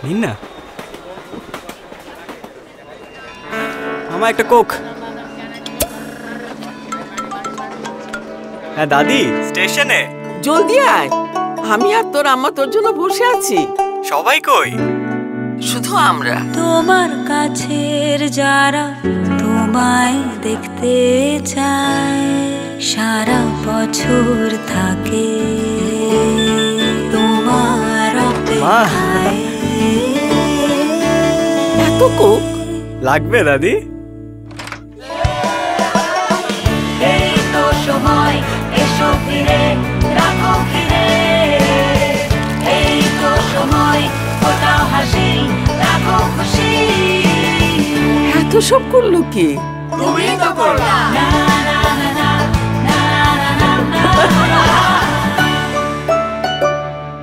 নিন না আমার একটা কোক। হ্যাঁ দাদি স্টেশনে। জলদি আয়, আমি আর তোর আম্মা তোর জন্য বসে আছি। সবাই কই? শুধু আমরা। তোমার কাছের যারা তোমায় দেখতে চায়, সারা বছর থাকে তোমার অপেক্ষায়। এত কোক লাগবে দাদি? এই তো সময়, এসো ফিরে, রাখো ঘিরে। এই তো সময়, ফোটাও হাসি, রাখো খুশি। এত সব করলো কি? তুমি তো করলা। না না না না না না না না।